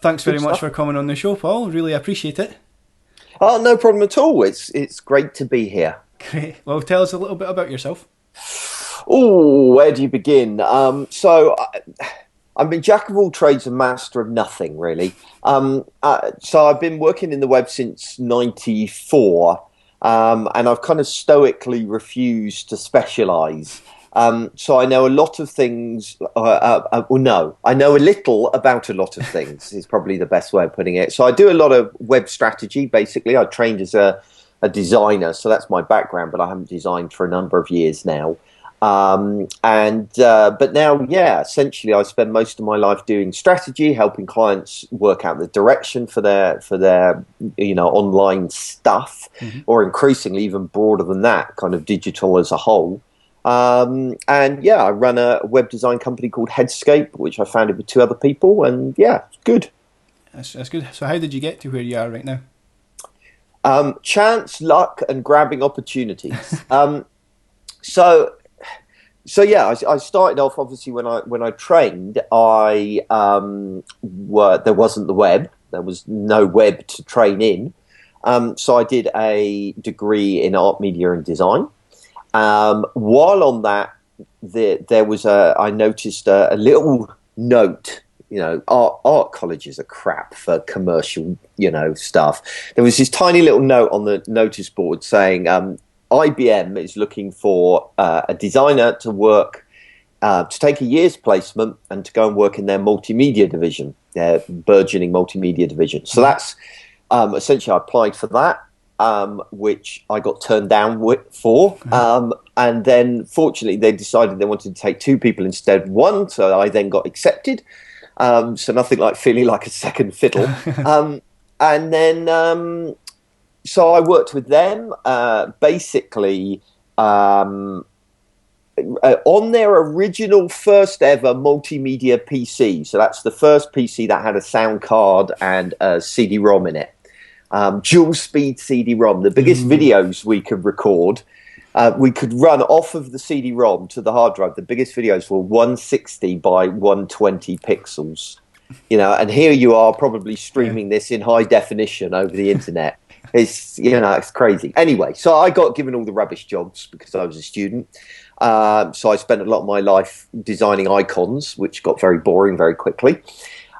Thanks very Good much stuff. for coming on the show, Paul. Really appreciate it. Oh, no problem at all. It's great to be here. Great. Well, tell us a little bit about yourself. Oh, where do you begin? I'm a jack of all trades and master of nothing, really. So I've been working in the web since '94, and I've kind of stoically refused to specialize. So I know a lot of things. Well, no, I know a little about a lot of things. Is probably the best way of putting it. So I do a lot of web strategy. Basically, I trained as a designer, so that's my background. But I haven't designed for a number of years now. But now, yeah, essentially, I spend most of my life doing strategy, helping clients work out the direction for their online stuff, Hmm. or increasingly even broader than that, kind of digital as a whole. And yeah, I run a web design company called Headscape, which I founded with two other people, and yeah, it's good. That's good. So, how did you get to where you are right now? Chance, luck, and grabbing opportunities. So So yeah, I started off obviously when I trained. There wasn't the web. There was no web to train in. So I did a degree in art, media, and design. While on that, there was I noticed a little note. Art colleges are crap for commercial, stuff. There was this tiny little note on the notice board saying, IBM is looking for a designer to work, to take a year's placement and to go and work in their multimedia division, their burgeoning multimedia division. So that's essentially I applied for that, which I got turned down for. And then fortunately they decided they wanted to take two people instead of one. So I then got accepted. So nothing like feeling like a second fiddle. And then so I worked with them, basically on their original first ever multimedia PC. So that's the first PC that had a sound card and a CD-ROM in it. Dual speed CD-ROM, the biggest videos we could record. We could run off of the CD-ROM to the hard drive. The biggest videos were 160 by 120 pixels. And here you are probably Yeah. streaming this in high definition over the internet. It's crazy. Anyway, so I got given all the rubbish jobs because I was a student. So I spent a lot of my life designing icons, which got very boring very quickly.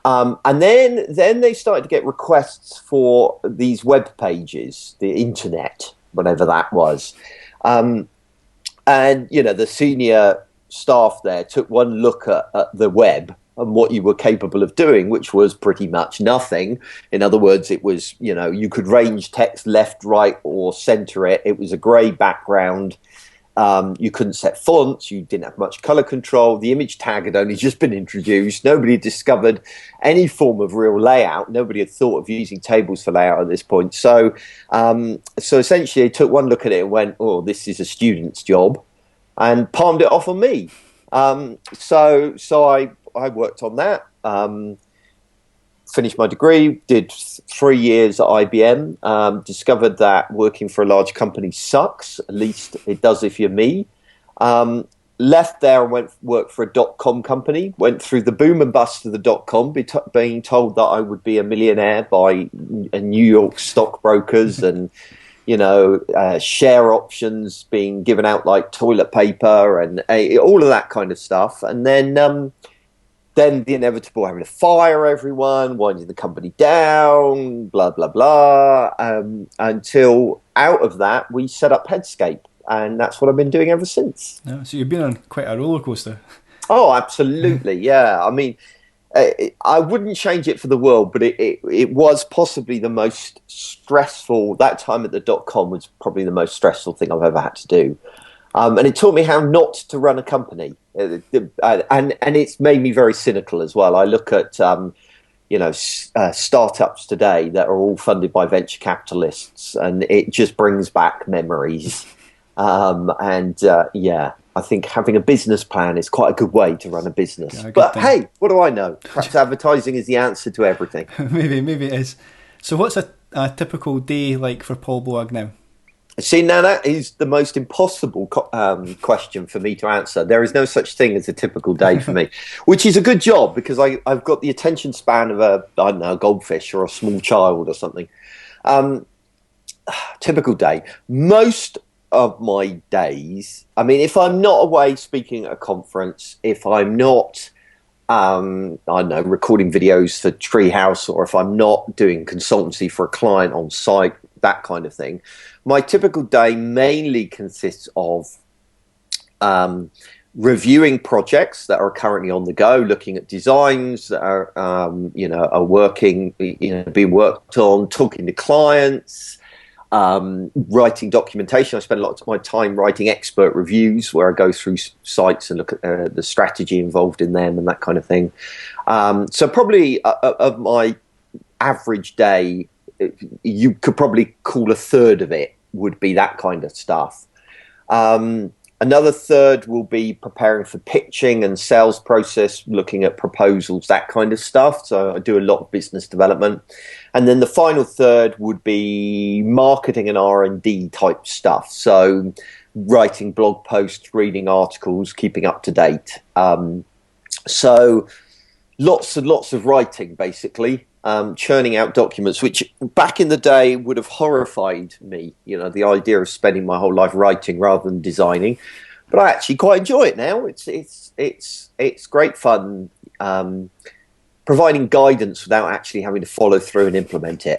And then they started to get requests for these web pages, the internet, whatever that was. And the senior staff there took one look at the web and what you were capable of doing, which was pretty much nothing. In other words, it was, you could range text left, right, or center it. It was a gray background. You couldn't set fonts. You didn't have much color control. The image tag had only just been introduced. Nobody had discovered any form of real layout. Nobody had thought of using tables for layout at this point. So essentially, they took one look at it and went, "Oh, this is a student's job," and palmed it off on me. So I worked on that. Finished my degree, did 3 years at IBM, discovered that working for a large company sucks, at least it does if you're me. Left there and went work for a dot-com company, went through the boom and bust of the dot-com, being told that I would be a millionaire by New York stockbrokers and, share options being given out like toilet paper and all of that kind of stuff. And then the inevitable having to fire everyone, winding the company down, blah, blah, blah, until out of that, we set up Headscape. And that's what I've been doing ever since. No, so you've been on quite a roller coaster. Oh, absolutely. Yeah. I mean, I wouldn't change it for the world, but it was possibly the most stressful. That time at the dot-com was probably the most stressful thing I've ever had to do. And it taught me how not to run a company. And it's made me very cynical as well. I look at, startups today that are all funded by venture capitalists, and it just brings back memories. I think having a business plan is quite a good way to run a business. Yeah, a good But thing. hey, what do I know? Perhaps advertising is the answer to everything. Maybe it is. So what's a typical day like for Paul Boag now? See, now that is the most impossible question for me to answer. There is no such thing as a typical day for me, which is a good job because I've got the attention span of I don't know, a goldfish or a small child or something. Um, Typical day. Most of my days, I mean, if I'm not away speaking at a conference, if I'm not, I don't know, recording videos for Treehouse, or if I'm not doing consultancy for a client on site, that kind of thing, my typical day mainly consists of reviewing projects that are currently on the go, looking at designs that are, are working, being worked on, talking to clients, writing documentation. I spend a lot of my time writing expert reviews where I go through sites and look at the strategy involved in them and that kind of thing. So probably of my average day, you could probably call a third of it would be that kind of stuff. Another third will be preparing for pitching and sales process, looking at proposals, that kind of stuff. So I do a lot of business development. And then the final third would be marketing and R&D type stuff. So writing blog posts, reading articles, keeping up to date. So lots and lots of writing, basically. Churning out documents, which back in the day would have horrified me. The idea of spending my whole life writing rather than designing. But I actually quite enjoy it now. It's great fun, providing guidance without actually having to follow through and implement it.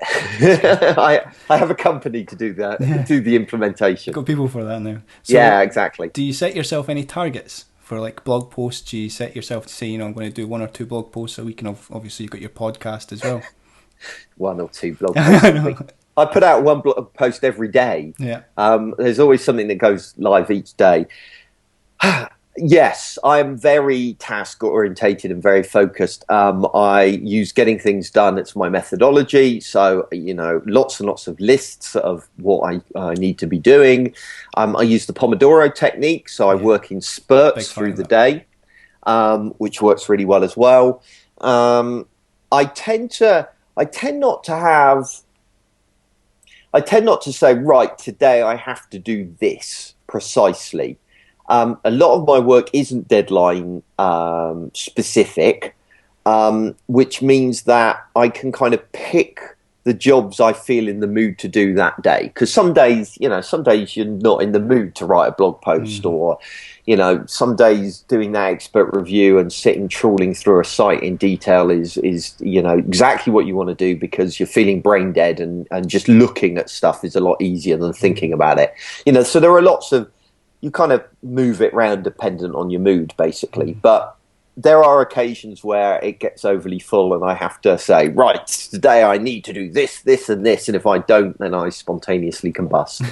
I have a company to do that, do the implementation. Got people for that now. So yeah, exactly. Do you set yourself any targets? For like blog posts, do you set yourself to say, I'm going to do 1 or 2 blog posts a week, and obviously you've got your podcast as well. 1 or 2 blog posts a week. I put out 1 blog post every day. Yeah. There's always something that goes live each day. Yes, I'm very task orientated and very focused. I use getting things done. It's my methodology. So, lots and lots of lists of what I need to be doing. I use the Pomodoro technique. So I work in spurts through the day, which works really well as well. I tend not to say, right, today I have to do this precisely. A lot of my work isn't deadline specific, which means that I can kind of pick the jobs I feel in the mood to do that day. Because some days you're not in the mood to write a blog post, or some days doing that expert review and sitting trawling through a site in detail is exactly what you want to do because you're feeling brain dead, and just looking at stuff is a lot easier than thinking about it. So there are lots of, you kind of move it around dependent on your mood, basically. But there are occasions where it gets overly full and I have to say, right, today I need to do this, this, and this. And if I don't, then I spontaneously combust.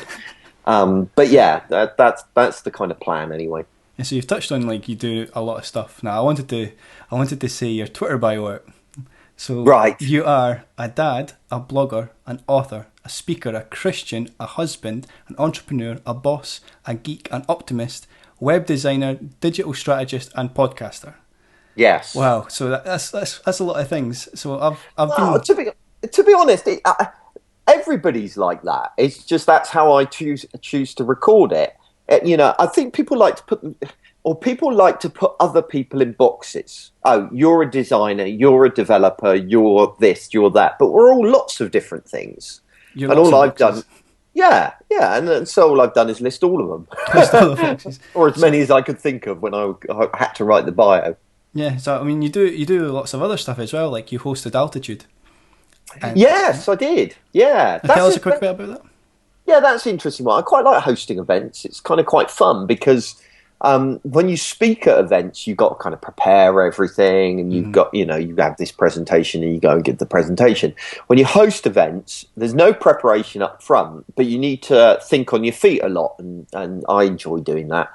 But yeah, that's the kind of plan anyway. Yeah, so you've touched on, like, you do a lot of stuff. Now, I wanted to say your Twitter bio out. So right. You are a dad, a blogger, an author, a speaker, a Christian, a husband, an entrepreneur, a boss, a geek, an optimist, web designer, digital strategist, and podcaster. Yes. Wow. So that's a lot of things. So I've been to be honest, everybody's like that. It's just that's how I choose to record it. I think people like to put other people in boxes. Oh, you're a designer, you're a developer, you're this, you're that. But we're all lots of different things. And all I've done, and so all I've done is list all of them, or as many as I could think of when I had to write the bio. Yeah, so I mean, you do lots of other stuff as well. Like you hosted Altitude. Yes, I did. Yeah, tell us a quick bit about that. Yeah, that's an interesting one. I quite like hosting events. It's kind of quite fun because when you speak at events, you've got to kind of prepare everything, and you've got, you have this presentation and you go and give the presentation. When you host events, there's no preparation up front, but you need to think on your feet a lot, and I enjoy doing that.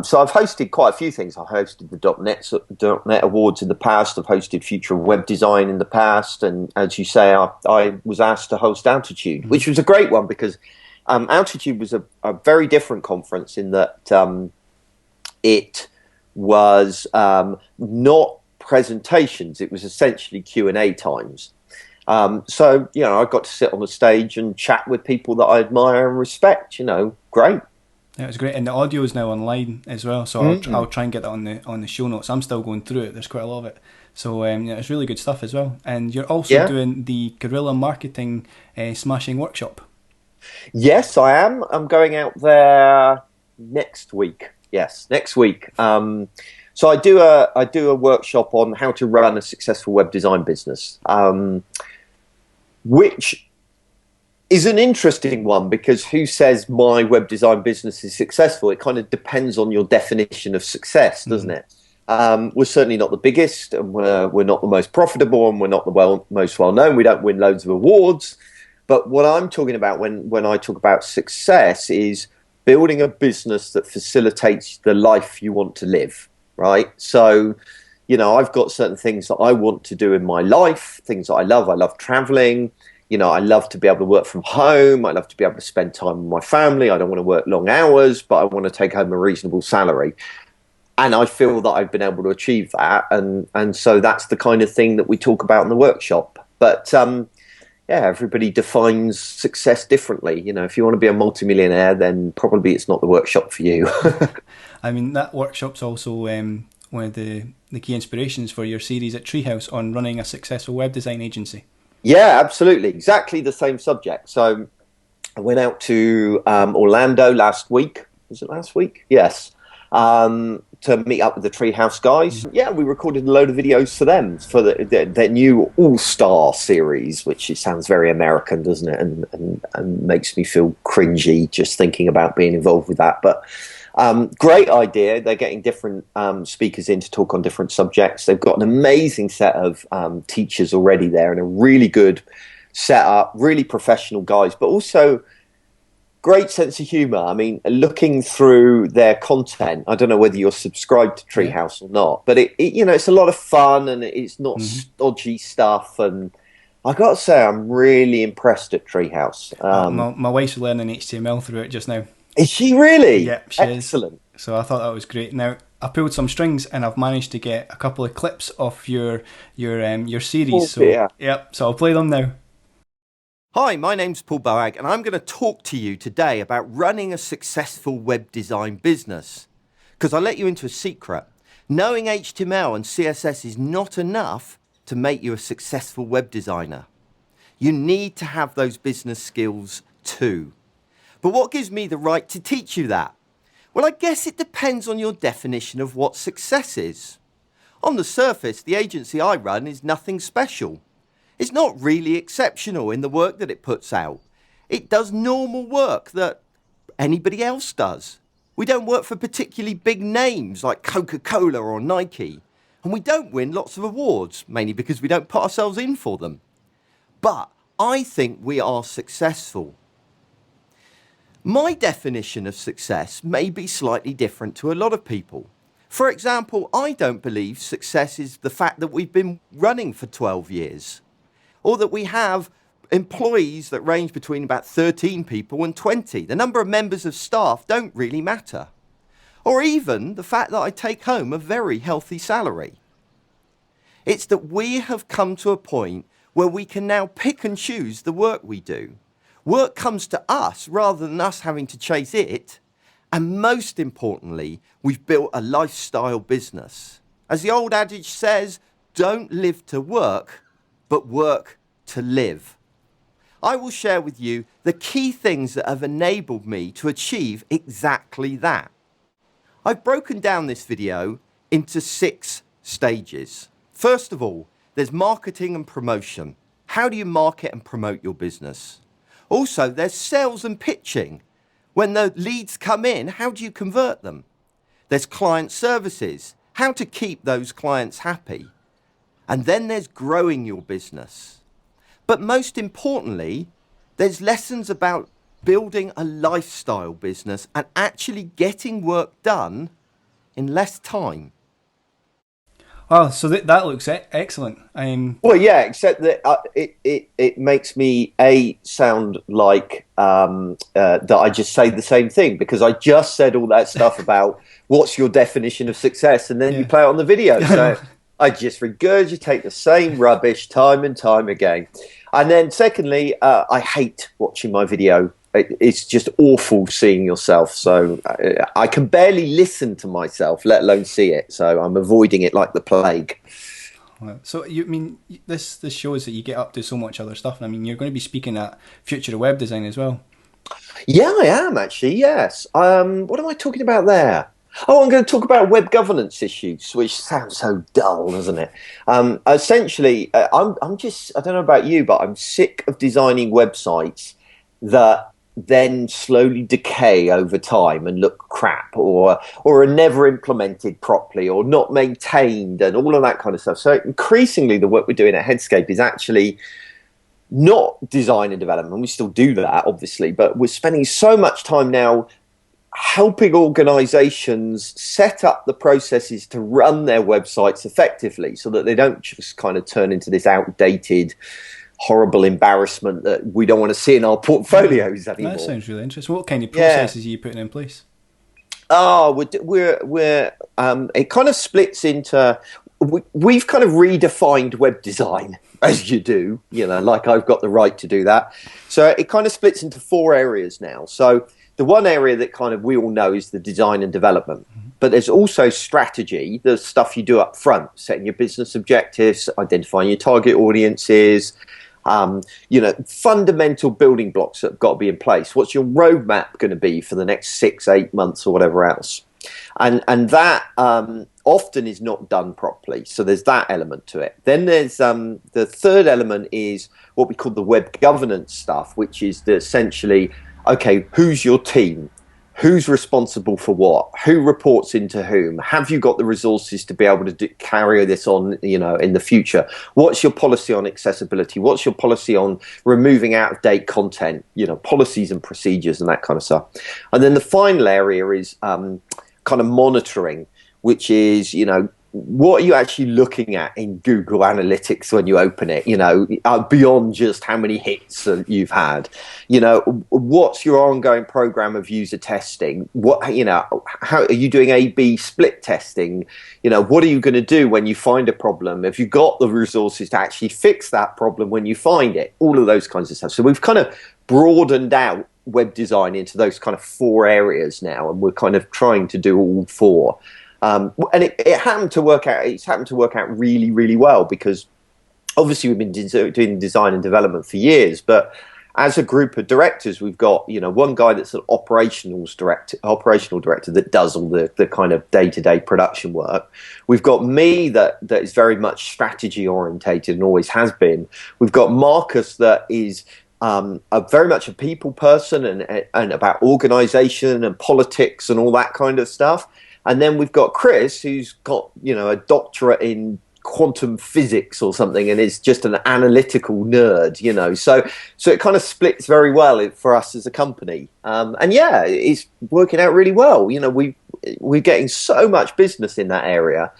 So I've hosted quite a few things. I've hosted the .NET Awards in the past. I've hosted Future of Web Design in the past. And as you say, I was asked to host Altitude, which was a great one because Altitude was a very different conference in that it was not presentations. It was essentially Q&A times. So, I got to sit on the stage and chat with people that I admire and respect, great. Yeah, it was great, and the audio is now online as well. So I'll try and get that on the show notes. I'm still going through it. There's quite a lot of it. So yeah, it's really good stuff as well. And you're also doing the guerrilla marketing smashing workshop. Yes, I am. I'm going out there next week. Yes, next week. So I do a workshop on how to run a successful web design business, which is an interesting one, because who says my web design business is successful? It kind of depends on your definition of success, doesn't it? We're certainly not the biggest, and we're not the most profitable, and we're not the most well known. We don't win loads of awards. But what I'm talking about when I talk about success is building a business that facilitates the life you want to live, right? So, I've got certain things that I want to do in my life, things that I love. I love traveling. I love to be able to work from home. I love to be able to spend time with my family. I don't want to work long hours, but I want to take home a reasonable salary. And I feel that I've been able to achieve that. And so that's the kind of thing that we talk about in the workshop. But everybody defines success differently. If you want to be a multimillionaire, then probably it's not the workshop for you. I mean, that workshop's also one of the key inspirations for your series at Treehouse on running a successful web design agency. Yeah, absolutely. Exactly the same subject. So I went out to Orlando last week. Was it last week? Yes. To meet up with the Treehouse guys. Yeah, we recorded a load of videos for them for their new All-Star series, which it sounds very American, doesn't it? And makes me feel cringy just thinking about being involved with that. But great idea. They're getting different speakers in to talk on different subjects. They've got an amazing set of teachers already there, and a really good setup, really professional guys, but also great sense of humor. I mean, looking through their content, I don't know whether you're subscribed to Treehouse or not, but it's a lot of fun, and it's not stodgy stuff. And I got to say, I'm really impressed at Treehouse. My wife's learning HTML through it just now. Is she really? Yeah, she Excellent. is. So I thought that was great. Now, I pulled some strings, and I've managed to get a couple of clips of your series. So I'll play them now. Hi, my name's Paul Boag, and I'm going to talk to you today about running a successful web design business. Because I'll let you into a secret. Knowing HTML and CSS is not enough to make you a successful web designer. You need to have those business skills too. But what gives me the right to teach you that? Well, I guess it depends on your definition of what success is. On the surface, the agency I run is nothing special. It's not really exceptional in the work that it puts out. It does normal work that anybody else does. We don't work for particularly big names like Coca-Cola or Nike. And we don't win lots of awards, mainly because we don't put ourselves in for them. But I think we are successful. My definition of success may be slightly different to a lot of people. For example, I don't believe success is the fact that we've been running for 12 years. Or that we have employees that range between about 13 people and 20. The number of members of staff don't really matter. Or even the fact that I take home a very healthy salary. It's that we have come to a point where we can now pick and choose the work we do. Work comes to us rather than us having to chase it. And most importantly, we've built a lifestyle business. As the old adage says, don't live to work, but work to live. I will share with you the key things that have enabled me to achieve exactly that. I've broken down this video into 6 stages. First of all, there's marketing and promotion. How do you market and promote your business? Also, there's sales and pitching. When the leads come in, how do you convert them? There's client services. How to keep those clients happy. And then there's growing your business. But most importantly, there's lessons about building a lifestyle business and actually getting work done in less time. Oh, so that looks excellent. Well, yeah, except that it makes me sound like that I just say the same thing, because I just said all that stuff about what's your definition of success, and then you play it on the video. So I just regurgitate the same rubbish time and time again. And then secondly, I hate watching my video. It's just awful seeing yourself. So I can barely listen to myself, let alone see it. So I'm avoiding it like the plague. So you mean this shows that you get up to so much other stuff. And I mean, you're going to be speaking at Future of Web Design as well. Yeah, I am actually. Yes. What am I talking about there? Oh, I'm going to talk about web governance issues, which sounds so dull, doesn't it? Essentially, I'm just, I don't know about you, but I'm sick of designing websites that then slowly decay over time and look crap, or are never implemented properly, or not maintained, and all of that kind of stuff. So increasingly, the work we're doing at Headscape is actually not design and development. We still do that, obviously, but we're spending so much time now helping organizations set up the processes to run their websites effectively so that they don't just kind of turn into this outdated, horrible embarrassment that we don't want to see in our portfolios anymore. That sounds really interesting. What kind of processes are you putting in place? Oh, it kind of splits into, we've kind of redefined web design, as you do, like I've got the right to do that. So it kind of splits into 4 areas now. So the one area that kind of we all know is the design and development, but there's also strategy, the stuff you do up front, setting your business objectives, identifying your target audiences, fundamental building blocks that have got to be in place. What's your roadmap going to be for the next 6, 8 months or whatever else? And that often is not done properly. So there's that element to it. Then there's the third element is what we call the web governance stuff, which is essentially, okay, who's your team? Who's responsible for what? Who reports into whom? Have you got the resources to be able to carry this on, in the future? What's your policy on accessibility? What's your policy on removing out-of-date content? Policies and procedures and that kind of stuff. And then the final area is kind of monitoring, which is, what are you actually looking at in Google Analytics when you open it, beyond just how many hits you've had? What's your ongoing program of user testing? How are you doing A/B split testing? What are you going to do when you find a problem? Have you got the resources to actually fix that problem when you find it? All of those kinds of stuff. So we've kind of broadened out web design into those kind of 4 areas now, and we're kind of trying to do all 4. And it happened to work out. It's happened to work out really, really well because obviously we've been doing design and development for years. But as a group of directors, we've got one guy that's an operational director that does all the kind of day-to-day production work. We've got me that is very much strategy orientated and always has been. We've got Marcus that is very much a people person and about organisation and politics and all that kind of stuff. And then we've got Chris, who's got, a doctorate in quantum physics or something, and is just an analytical nerd, So it kind of splits very well for us as a company. And yeah, it's working out really well. We're getting so much business in that area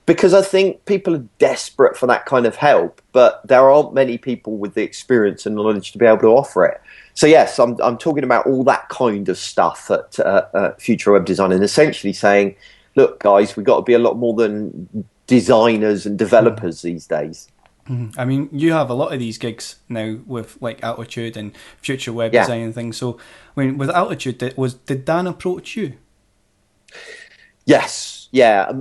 because I think people are desperate for that kind of help, but there aren't many people with the experience and knowledge to be able to offer it. So yes, I'm talking about all that kind of stuff at Future Web Design, and essentially saying, look, guys, we've got to be a lot more than designers and developers these days. I mean, you have a lot of these gigs now with like Altitude and Future Web Design and things. So, I mean, with Altitude, did Dan approach you? Yes, yeah.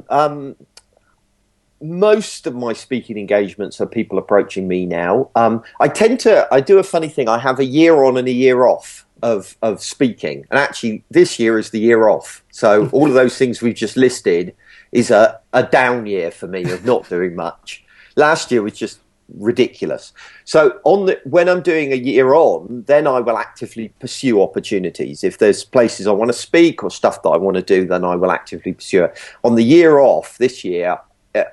Most of my speaking engagements are people approaching me now. I do a funny thing. I have a year on and a year off of speaking. And actually, this year is the year off. So all of those things we've just listed is a down year for me of not doing much. Last year was just ridiculous. So when I'm doing a year on, then I will actively pursue opportunities. If there's places I want to speak or stuff that I want to do, then I will actively pursue it. On the year off this year,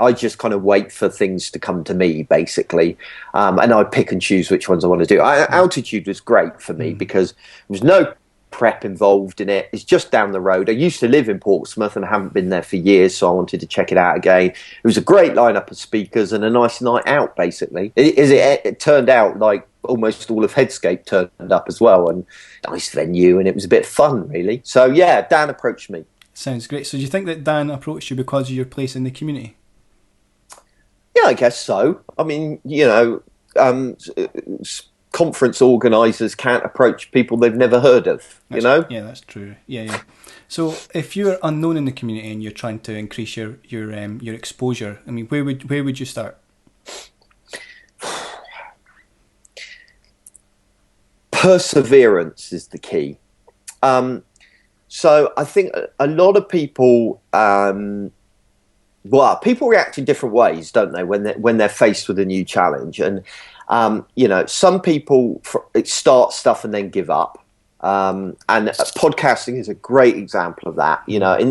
I just kind of wait for things to come to me, basically, and I pick and choose which ones I want to do. Altitude was great for me because there was no prep involved in it. It's just down the road. I used to live in Portsmouth and I haven't been there for years, so I wanted to check it out again. It was a great lineup of speakers and a nice night out, basically. It turned out like almost all of Headscape turned up as well, and nice venue, and it was a bit fun, really. So yeah, Dan approached me. Sounds great. So do you think that Dan approached you because of your place in the community? Yeah, I guess so. I mean, um, conference organisers can't approach people they've never heard of. Yeah, that's true. Yeah, yeah. So if you're unknown in the community and you're trying to increase your exposure, I mean, where would you start? Perseverance is the key. So I think a lot of people, well, people react in different ways, don't they, when they're faced with a new challenge? And some people start stuff and then give up. And podcasting is a great example of that.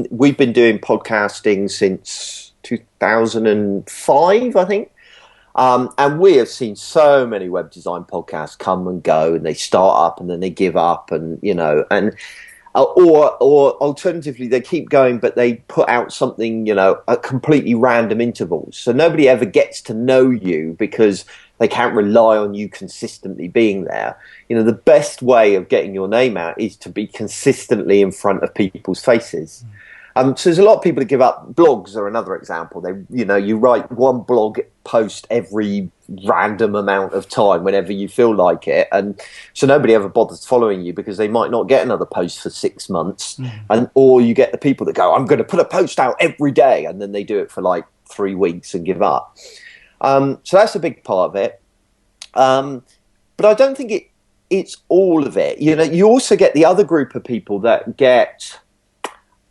We've been doing podcasting since 2005, I think. And we have seen so many web design podcasts come and go, and they start up and then they give up, or alternatively they keep going, but they put out something, at completely random intervals. So nobody ever gets to know you because they can't rely on you consistently being there. The best way of getting your name out is to be consistently in front of people's faces. So there's a lot of people that give up. Blogs are another example. You write one blog post every random amount of time whenever you feel like it, and so nobody ever bothers following you because they might not get another post for 6 months, or you get the people that go, "I'm going to put a post out every day," and then they do it for like 3 weeks and give up. So that's a big part of it. But I don't think it's all of it. You also get the other group of people that get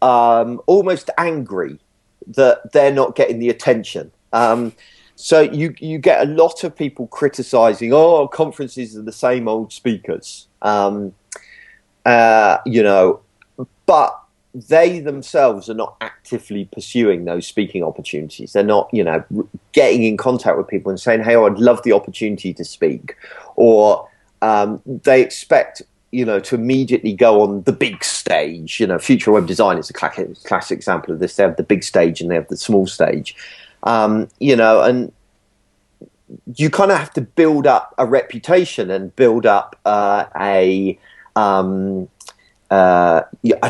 almost angry that they're not getting the attention. So you get a lot of people criticizing, conferences are the same old speakers, but they themselves are not actively pursuing those speaking opportunities. They're not, getting in contact with people and saying, "Hey, I'd love the opportunity to speak," or they expect to immediately go on the big stage. Future Web Design is a classic example of this. They have the big stage and they have the small stage. And you kind of have to build up a reputation and build up a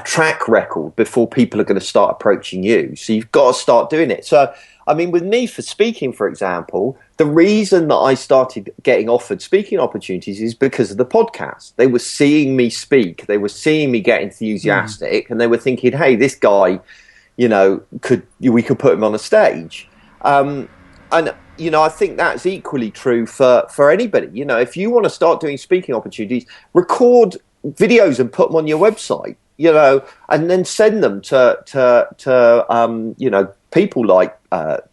track record before people are going to start approaching you. So you've got to start doing it. So, I mean, with me for speaking, for example, the reason that I started getting offered speaking opportunities is because of the podcast. They were seeing me speak. They were seeing me get enthusiastic, and they were thinking, "Hey, this guy, we could put him on a stage." And I think that's equally true for anybody. If you want to start doing speaking opportunities, record videos and put them on your website, and then send them to people like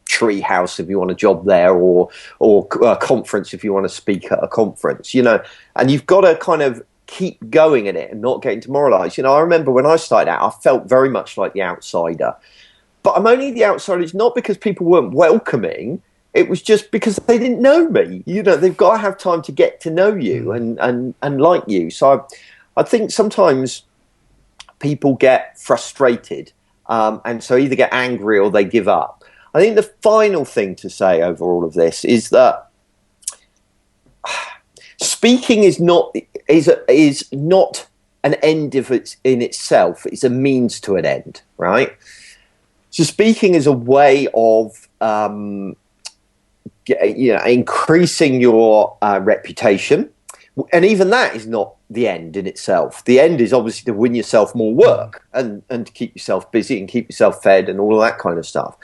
Treehouse if you want a job there, or a conference if you want to speak at a conference, and you've got to kind of keep going in it and not getting demoralized. I remember when I started out, I felt very much like the outsider, but I'm only the outsider. It's not because people weren't welcoming. It was just because they didn't know me. They've got to have time to get to know you and like you. So I think sometimes people get frustrated, and so either get angry or they give up. I think the final thing to say over all of this is that speaking is not an end in itself. It's a means to an end, right? So speaking is a way of increasing your reputation, and even that is not the end in itself. The end is obviously to win yourself more work and to keep yourself busy and keep yourself fed and all of that kind of stuff.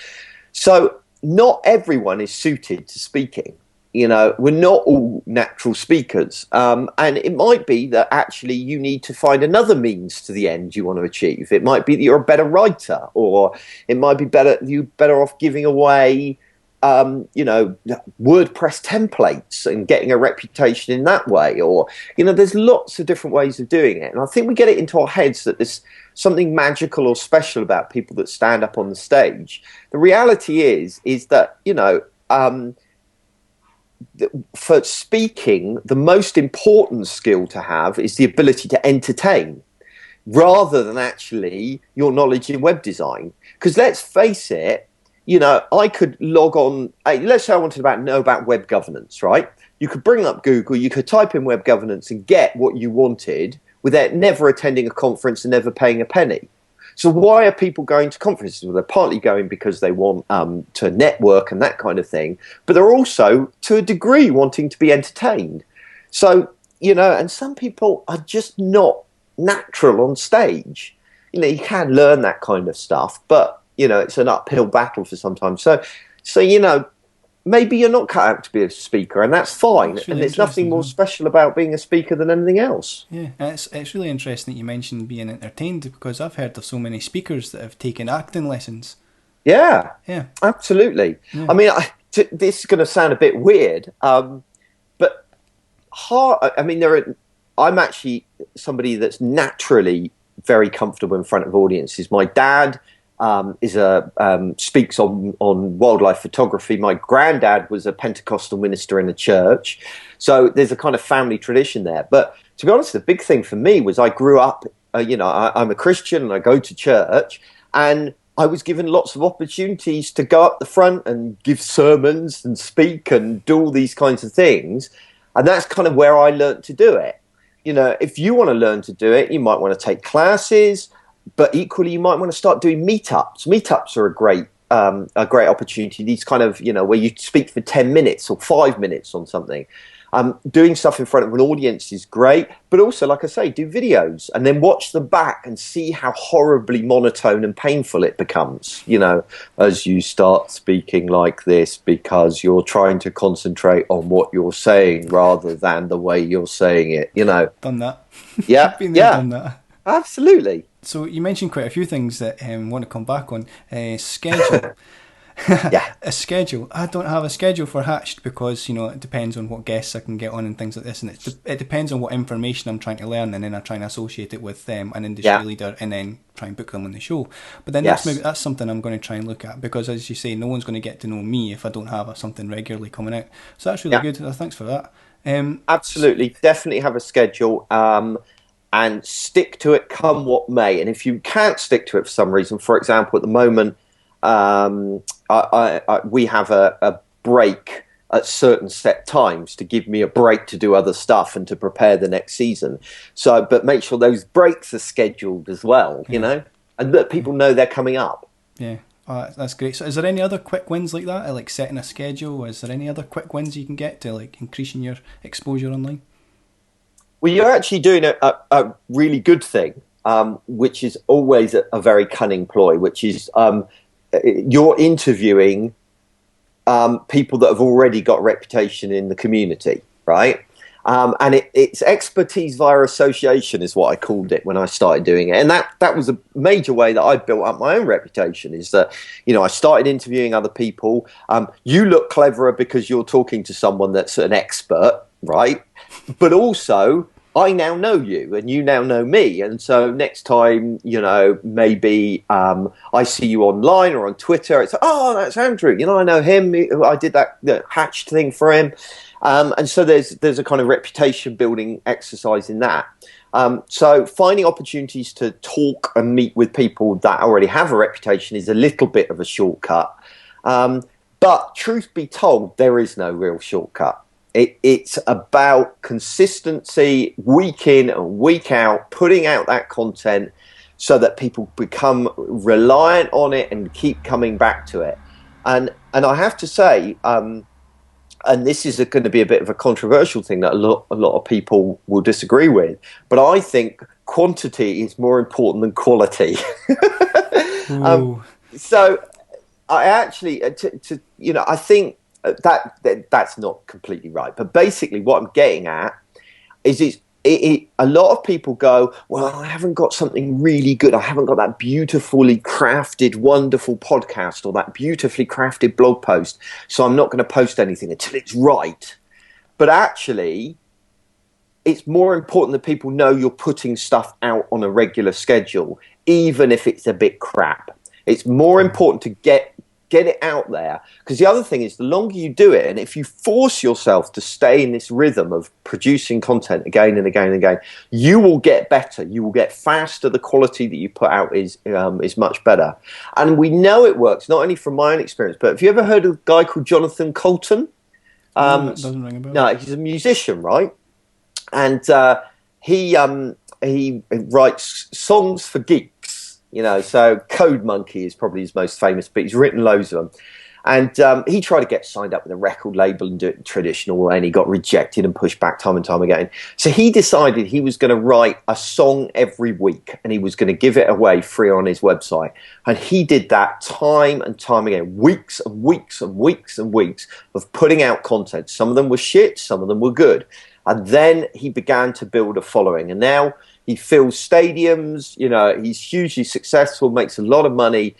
So not everyone is suited to speaking. We're not all natural speakers. And it might be that actually you need to find another means to the end you want to achieve. It might be that you're a better writer, or it might be you're better off giving away WordPress templates and getting a reputation in that way, or there's lots of different ways of doing it. And I think we get it into our heads that there's something magical or special about people that stand up on the stage. The reality is that for speaking, the most important skill to have is the ability to entertain, rather than actually your knowledge in web design. Because let's face it, I could log on. Let's say I wanted to know about web governance, right? You could bring up Google, you could type in web governance and get what you wanted without never attending a conference and never paying a penny. So why are people going to conferences? Well, they're partly going because they want to network and that kind of thing, but they're also, to a degree, wanting to be entertained. So, and some people are just not natural on stage. You can learn that kind of stuff, but, it's an uphill battle for sometimes. So maybe you're not cut out to be a speaker, and that's fine. Really, and there's nothing more special about being a speaker than anything else. Yeah, and it's really interesting that you mentioned being entertained, because I've heard of so many speakers that have taken acting lessons. Yeah, absolutely. Yeah. I mean, this is going to sound a bit weird, but I'm actually somebody that's naturally very comfortable in front of audiences. My dad speaks on wildlife photography. My granddad was a Pentecostal minister in a church, so there's a kind of family tradition there. But to be honest, the big thing for me was I grew up. I'm a Christian and I go to church, and I was given lots of opportunities to go up the front and give sermons and speak and do all these kinds of things, and that's kind of where I learned to do it. If you want to learn to do it, you might want to take classes, but equally you might want to start doing meetups. Meetups are a great opportunity. These kind of, where you speak for 10 minutes or 5 minutes on something. Doing stuff in front of an audience is great, but also, like I say, do videos and then watch them back and see how horribly monotone and painful it becomes, as you start speaking like this because you're trying to concentrate on what you're saying rather than the way you're saying it, Done that. Yeah, Been there, done that. Absolutely. So you mentioned quite a few things that I want to come back on. Schedule. Yeah. A schedule. I don't have a schedule for Hatched because, it depends on what guests I can get on and things like this, and it depends on what information I'm trying to learn, and then I try and associate it with an industry leader and then try and book them on the show. But then that's something I'm going to try and look at, because as you say, no one's going to get to know me if I don't have something regularly coming out. So that's really good. Thanks for that. Absolutely. Definitely have a schedule. And stick to it come what may. And if you can't stick to it for some reason, for example, at the moment, we have a break at certain set times to give me a break to do other stuff and to prepare the next season. So, but make sure those breaks are scheduled as well, and that people know they're coming up. Yeah. That's great. So is there any other quick wins like that, like setting a schedule? Is there any other quick wins you can get to like increasing your exposure online? Well, you're actually doing a really good thing, which is always a very cunning ploy, which is you're interviewing people that have already got reputation in the community, right? And it's expertise via association is what I called it when I started doing it. And that was a major way that I built up my own reputation, is that, I started interviewing other people. You look cleverer because you're talking to someone that's an expert, right? But also, I now know you and you now know me. And so next time, maybe I see you online or on Twitter, it's like, oh, that's Andrew. I know him. I did that Hatched thing for him. And so there's a kind of reputation building exercise in that. So finding opportunities to talk and meet with people that already have a reputation is a little bit of a shortcut. But truth be told, there is no real shortcut. It's about consistency, week in and week out, putting out that content so that people become reliant on it and keep coming back to it. And I have to say, and this is going to be a bit of a controversial thing that a lot of people will disagree with, but I think quantity is more important than quality. So I actually, I think that's not completely right. But basically what I'm getting at is a lot of people go, well, I haven't got something really good. I haven't got that beautifully crafted, wonderful podcast or that beautifully crafted blog post. So I'm not going to post anything until it's right. But actually, it's more important that people know you're putting stuff out on a regular schedule, even if it's a bit crap. It's more important to get it out there, because the other thing is, the longer you do it, and if you force yourself to stay in this rhythm of producing content again and again and again, you will get better. You will get faster. The quality that you put out is much better. And we know it works, not only from my own experience, but have you ever heard of a guy called Jonathan Colton? No, that doesn't ring a bell. No, he's a musician, right? And he writes songs for geeks. So Code Monkey is probably his most famous, but he's written loads of them. And he tried to get signed up with a record label and do it traditional, and he got rejected and pushed back time and time again. So he decided he was going to write a song every week, and he was going to give it away free on his website. And he did that time and time again, weeks and weeks and weeks and weeks of putting out content. Some of them were shit, some of them were good. And then he began to build a following. And now he fills stadiums, he's hugely successful, makes a lot of money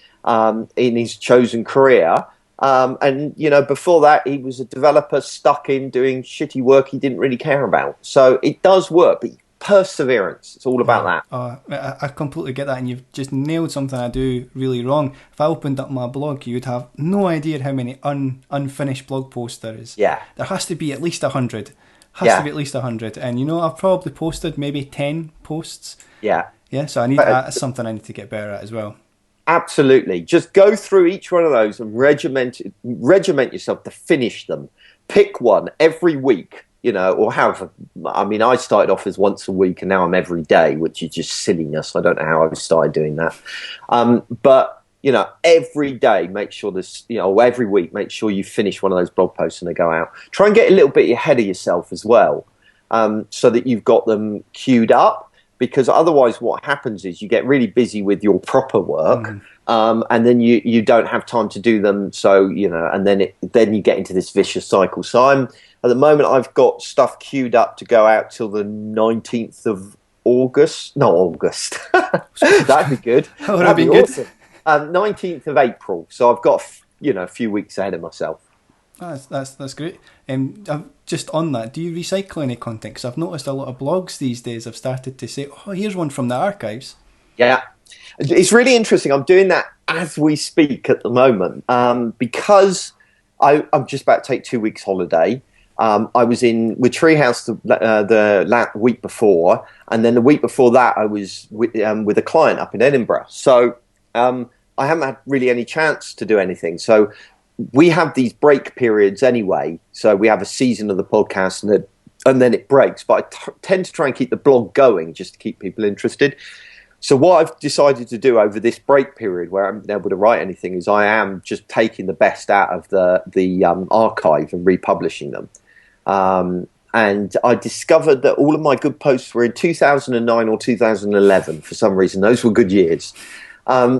in his chosen career. And before that, he was a developer stuck in doing shitty work he didn't really care about. So it does work, but perseverance, it's all about that. I completely get that, and you've just nailed something I do really wrong. If I opened up my blog, you'd have no idea how many unfinished blog posts there is. Yeah. There has to be at least 100. Has to be at least 100. And I've probably posted maybe 10 posts. Yeah. Yeah, so that's something I need to get better at as well. Absolutely. Just go through each one of those and regiment yourself to finish them. Pick one every week, or however. I mean, I started off as once a week and now I'm every day, which is just silliness. I don't know how I started doing that. But, every day, make sure this, every week, make sure you finish one of those blog posts and they go out. Try and get a little bit ahead of yourself as well, so that you've got them queued up. Because otherwise what happens is you get really busy with your proper work, and then you don't have time to do them. So, and then you get into this vicious cycle. So at the moment, I've got stuff queued up to go out till the 19th of August. No, August. That'd be good. That'd be awesome. 19th of April. So I've got, a few weeks ahead of myself. That's great. Just on that, do you recycle any content? Because I've noticed a lot of blogs these days have started to say, "Oh, here's one from the archives." Yeah, it's really interesting. I'm doing that as we speak at the moment, because I'm just about to take 2 weeks holiday. I was with Treehouse the week before, and then the week before that, I was with a client up in Edinburgh. So I haven't had really any chance to do anything. So we have these break periods anyway. So we have a season of the podcast and then it breaks. But I tend to try and keep the blog going just to keep people interested. So what I've decided to do over this break period where I haven't been able to write anything is I am just taking the best out of the archive and republishing them. And I discovered that all of my good posts were in 2009 or 2011 for some reason. Those were good years.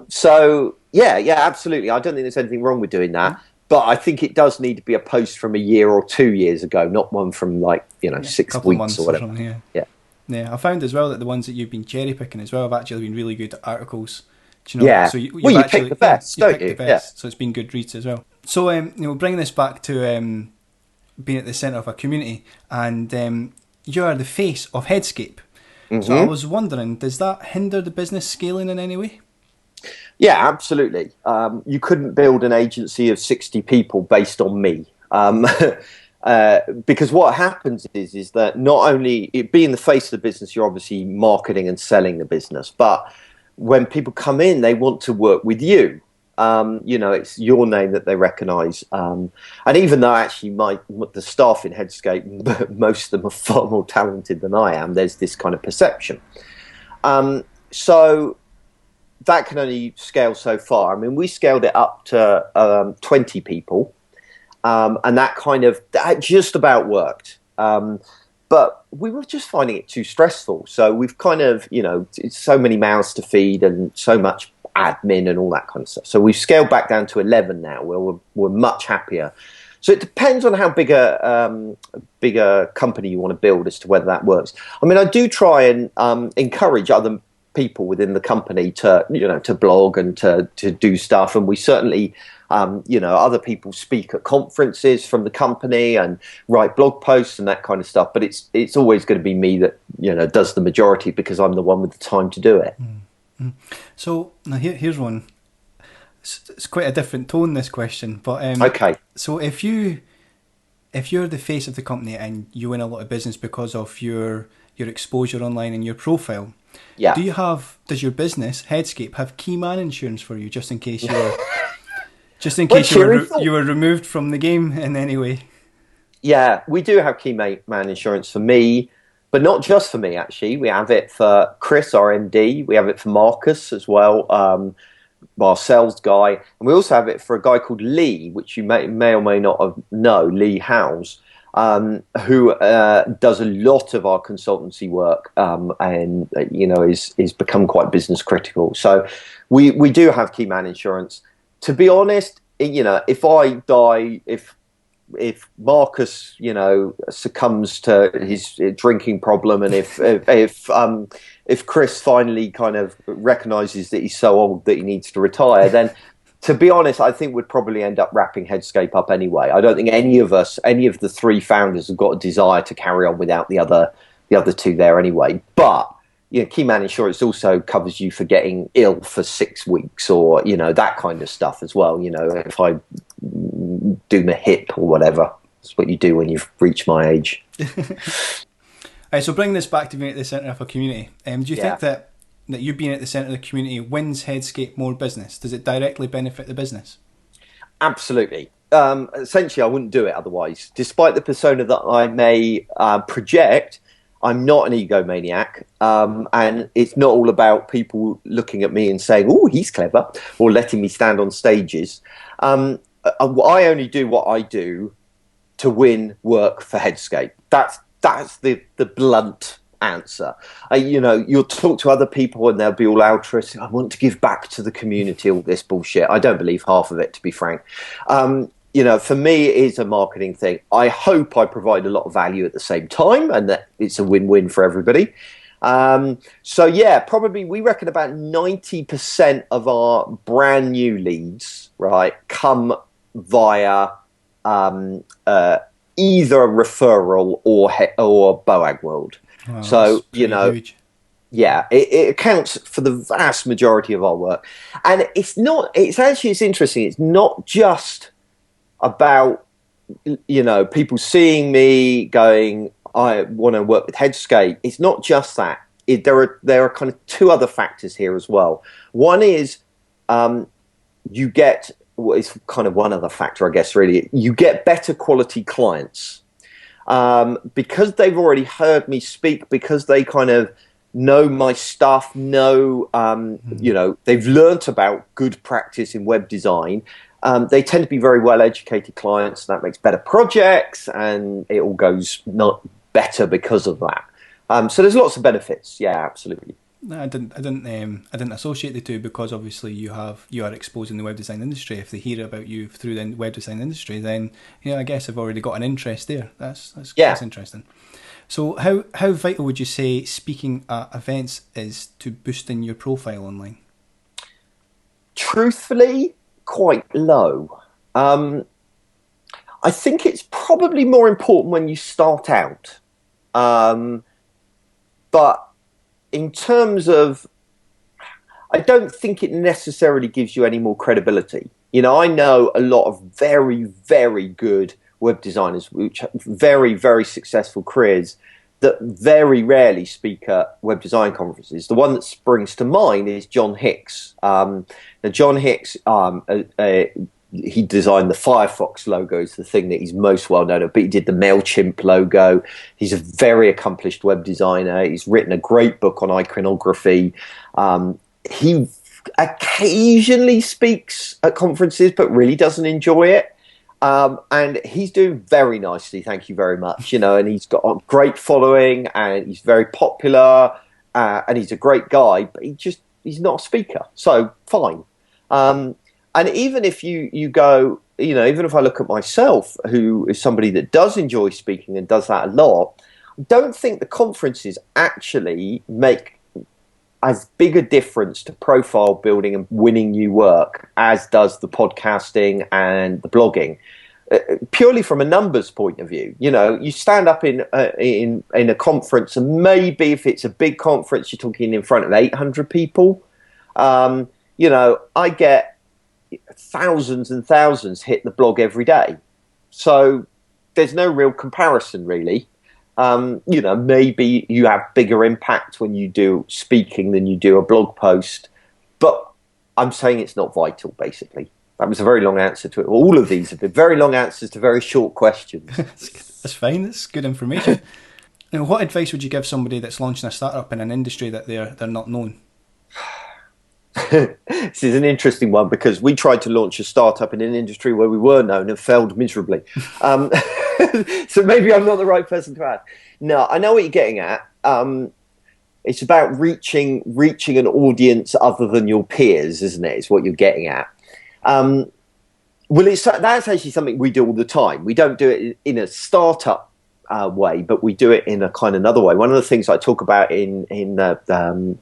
So yeah, absolutely. I don't think there's anything wrong with doing that, but I think it does need to be a post from a year or 2 years ago, not one from 6 weeks or whatever. Yeah. I found as well that the ones that you've been cherry picking as well have actually been really good articles. Do you know? Yeah. So you pick the best, don't you? Yeah. So it's been good reads as well. So bringing this back to being at the centre of a community, and you are the face of Headscape. Mm-hmm. So I was wondering, does that hinder the business scaling in any way? Yeah, absolutely. You couldn't build an agency of 60 people based on me. Because what happens is that not only being the face of the business, you're obviously marketing and selling the business, but when people come in, they want to work with you. It's your name that they recognise. And even though actually the staff in Headscape, most of them are far more talented than I am, there's this kind of perception. So that can only scale so far. I mean, we scaled it up to 20 people, and that just about worked. But we were just finding it too stressful. So we've it's so many mouths to feed and so much admin and all that kind of stuff. So we've scaled back down to 11 now, where we're much happier. So it depends on how big a company you want to build as to whether that works. I mean, I do try and encourage other people within the company to blog and to do stuff, and we certainly other people speak at conferences from the company and write blog posts and that kind of stuff, but it's always going to be me that does the majority because I'm the one with the time to do it. Mm-hmm. So now here's one. It's quite a different tone, this question, but okay. So if you're the face of the company and you win a lot of business because of your exposure online and your profile, yeah. Does your business Headscape have key man insurance for you just in case you were removed from the game in any way? Yeah, we do have key man insurance for me, But not just for me, actually. We have it for Chris, our MD. We have it for Marcus as well, our sales guy. And we also have it for a guy called Lee, which you may or may not know, Lee Howes, who does a lot of our consultancy work, and is become quite business critical. So we do have key man insurance. To be honest, if I die, if Marcus, succumbs to his drinking problem, and if Chris finally kind of recognises that he's so old that he needs to retire, then to be honest, I think we'd probably end up wrapping Headscape up anyway. I don't think any of the three founders have got a desire to carry on without the other two there anyway. But key man insurance also covers you for getting ill for 6 weeks, or that kind of stuff as well. If I do my hip or whatever, that's what you do when you've reached my age. Right, so bringing this back to being at the centre of a community, do you think that you being at the centre of the community wins Headscape more business? Does it directly benefit the business? Absolutely. Essentially, I wouldn't do it otherwise. Despite the persona that I may project, I'm not an egomaniac, and it's not all about people looking at me and saying, "Oh, he's clever," or letting me stand on stages. I only do what I do to win work for Headscape. That's the blunt answer. You'll talk to other people and they'll be all altruistic. I want to give back to the community, all this bullshit. I don't believe half of it, to be frank. For me, it is a marketing thing. I hope I provide a lot of value at the same time and that it's a win-win for everybody. Probably we reckon about 90% of our brand new leads, right, come via either a referral or Boag World. Wow, so huge. Yeah, it accounts for the vast majority of our work. And it's interesting. It's not just about people seeing me going, I want to work with Headscape. It's not just that. There are kind of two other factors here as well. One is you get, well, it's kind of one other factor, I guess, really. You get better quality clients because they've already heard me speak, because they kind of know my stuff, they've learnt about good practice in web design. They tend to be very well-educated clients, and that makes better projects, and it all goes not better because of that. So there's lots of benefits. Yeah, absolutely. No, I didn't associate the two, because obviously you are exposed in the web design industry. If they hear about you through the web design industry, then I guess I've already got an interest there. That's interesting. So how vital would you say speaking at events is to boosting your profile online? Truthfully, quite low. I think it's probably more important when you start out. But in terms of, I don't think it necessarily gives you any more credibility. I know a lot of very, very good web designers, which have very, very successful careers, that very rarely speak at web design conferences. The one that springs to mind is John Hicks. Now, John Hicks, he designed the Firefox logo, is the thing that he's most well known for, but he did the MailChimp logo. He's a very accomplished web designer. He's written a great book on iconography. He occasionally speaks at conferences, but really doesn't enjoy it. And he's doing very nicely, thank you very much. And he's got a great following, and he's very popular, and he's a great guy, but he's not a speaker. So fine. And even if you go, even if I look at myself, who is somebody that does enjoy speaking and does that a lot, I don't think the conferences actually make as big a difference to profile building and winning new work as does the podcasting and the blogging. Purely from a numbers point of view, you stand up in a conference, and maybe if it's a big conference, you're talking in front of 800 people. I get thousands and thousands hit the blog every day, so there's no real comparison really. Maybe you have bigger impact when you do speaking than you do a blog post, but I'm saying it's not vital. Basically, that was a very long answer to it. All of these have been very long answers to very short questions. That's fine. That's good information. Now, what advice would you give somebody that's launching a startup in an industry that they're not known? This is an interesting one because we tried to launch a startup in an industry where we were known and failed miserably. Um, so maybe I'm not the right person to ask. No, I know what you're getting at. It's about reaching an audience other than your peers, isn't it? Is what you're getting at. Well, that's actually something we do all the time. We don't do it in a startup way, but we do it in a kind of another way. One of the things I talk about in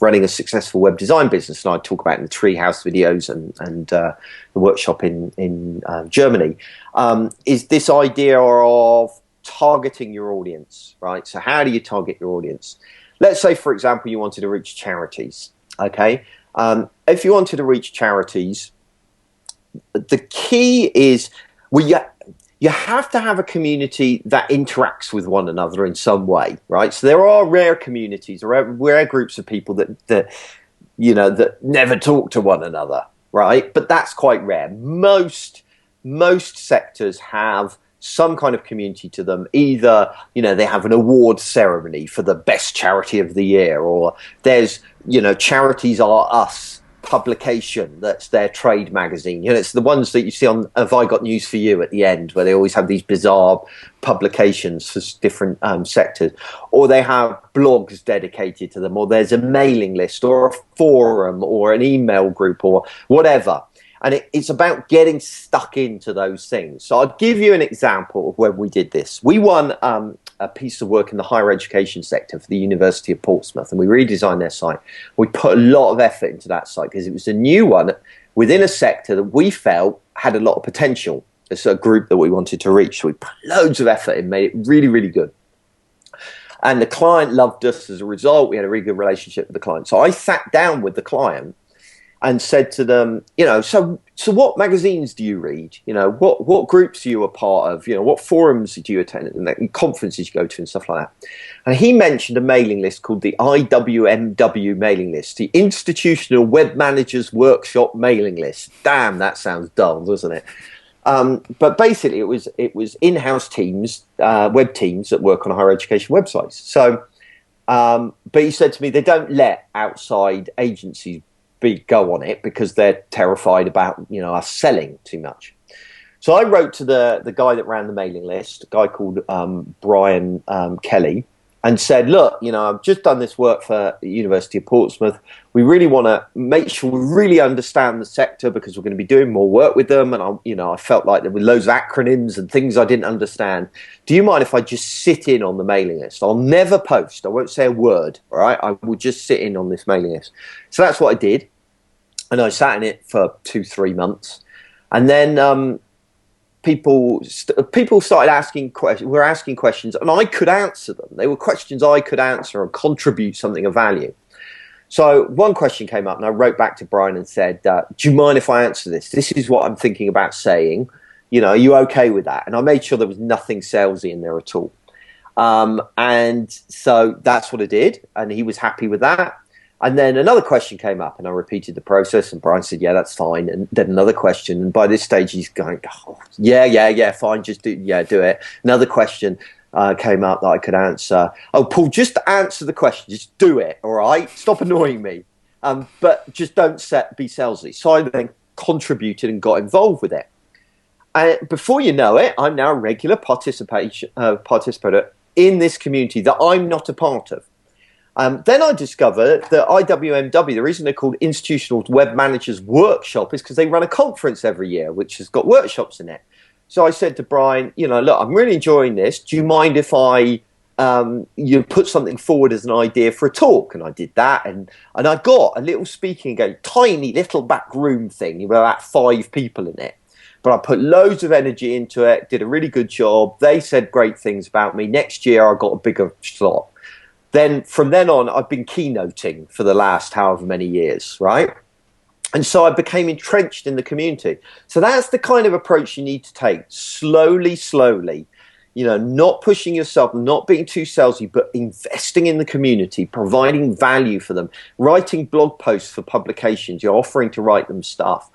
running a successful web design business, and I talk about in the Treehouse videos and the workshop in Germany, is this idea of targeting your audience, right? So how do you target your audience? Let's say, for example, you wanted to reach charities, okay? If you wanted to reach charities, the key is, well, you have to have a community that interacts with one another in some way, right? So there are rare communities or rare groups of people that never talk to one another, right? But that's quite rare. Most sectors have some kind of community to them. Either, they have an award ceremony for the best charity of the year, or there's, Charities Are Us publication that's their trade magazine. It's the ones that you see on Have I Got News for You at the end, where they always have these bizarre publications for different sectors, or they have blogs dedicated to them, or there's a mailing list or a forum or an email group or whatever. And it's about getting stuck into those things. So I'll give you an example of when we did this. We won a piece of work in the higher education sector for the University of Portsmouth, and we redesigned their site. We put a lot of effort into that site because it was a new one within a sector that we felt had a lot of potential. It's a group that we wanted to reach. So we put loads of effort in, made it really, really good. And the client loved us as a result. We had a really good relationship with the client. So I sat down with the client and said to them, so what magazines do you read? What groups are you a part of? What forums do you attend and conferences you go to and stuff like that? And he mentioned a mailing list called the IWMW mailing list, the Institutional Web Managers Workshop mailing list. Damn, that sounds dull, doesn't it? But basically, it was in-house teams, web teams that work on higher education websites. So, but he said to me, they don't let outside agencies go on it because they're terrified about us selling too much. So I wrote to the guy that ran the mailing list, a guy called Brian Kelly, and said, look, I've just done this work for the University of Portsmouth. We really want to make sure we really understand the sector because we're going to be doing more work with them. And I felt like there were loads of acronyms and things I didn't understand. Do you mind if I just sit in on the mailing list? I'll never post. I won't say a word. All right. I will just sit in on this mailing list. So that's what I did. And I sat in it for 2-3 months. And then people started asking questions. Were asking questions, and I could answer them. They were questions I could answer and contribute something of value. So one question came up, and I wrote back to Brian and said, "Do you mind if I answer this? This is what I'm thinking about saying. Are you okay with that?" And I made sure there was nothing salesy in there at all. And so that's what I did, and he was happy with that. And then another question came up, and I repeated the process, and Brian said, yeah, that's fine. And then another question, and by this stage he's going, oh, yeah, fine, just do it. Another question came up that I could answer. Oh, Paul, just answer the question, just do it, all right? Stop annoying me, but just don't be salesy. So I then contributed and got involved with it. And before you know it, I'm now a regular participator in this community that I'm not a part of. Then I discovered that IWMW, the reason they're called Institutional Web Managers Workshop is because they run a conference every year, which has got workshops in it. So I said to Brian, look, I'm really enjoying this. Do you mind if I put something forward as an idea for a talk? And I did that. And I got a little speaking engagement, tiny little back room thing with about 5 people in it. But I put loads of energy into it, did a really good job. They said great things about me. Next year, I got a bigger slot. Then from then on, I've been keynoting for the last however many years, right? And so I became entrenched in the community. So that's the kind of approach you need to take. Slowly, not pushing yourself, not being too salesy, but investing in the community, providing value for them, writing blog posts for publications. You're offering to write them stuff.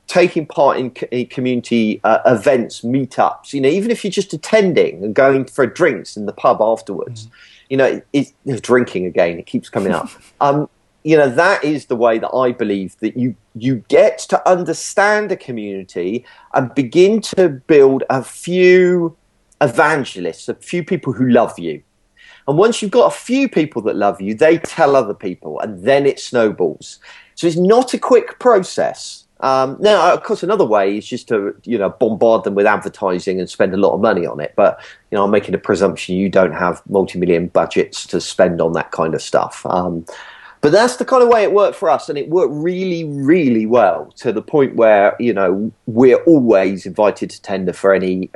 taking part in community events, meetups. Even if you're just attending and going for drinks in the pub afterwards. It's drinking again. It keeps coming up. That is the way that I believe that you get to understand a community and begin to build a few evangelists, a few people who love you. And once you've got a few people that love you, they tell other people, and then it snowballs. So it's not a quick process. Now, of course, another way is just to, bombard them with advertising and spend a lot of money on it. But, I'm making a presumption you don't have multi-million budgets to spend on that kind of stuff. But that's the kind of way it worked for us. And it worked really, really well, to the point where, we're always invited to tender for any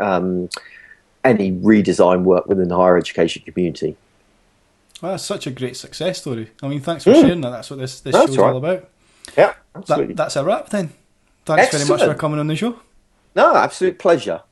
redesign work within the higher education community. Well, that's such a great success story. I mean, thanks for sharing that. That's what this show's all about. Yeah, absolutely. That's a wrap then. Thanks very much for coming on the show. No, absolute pleasure.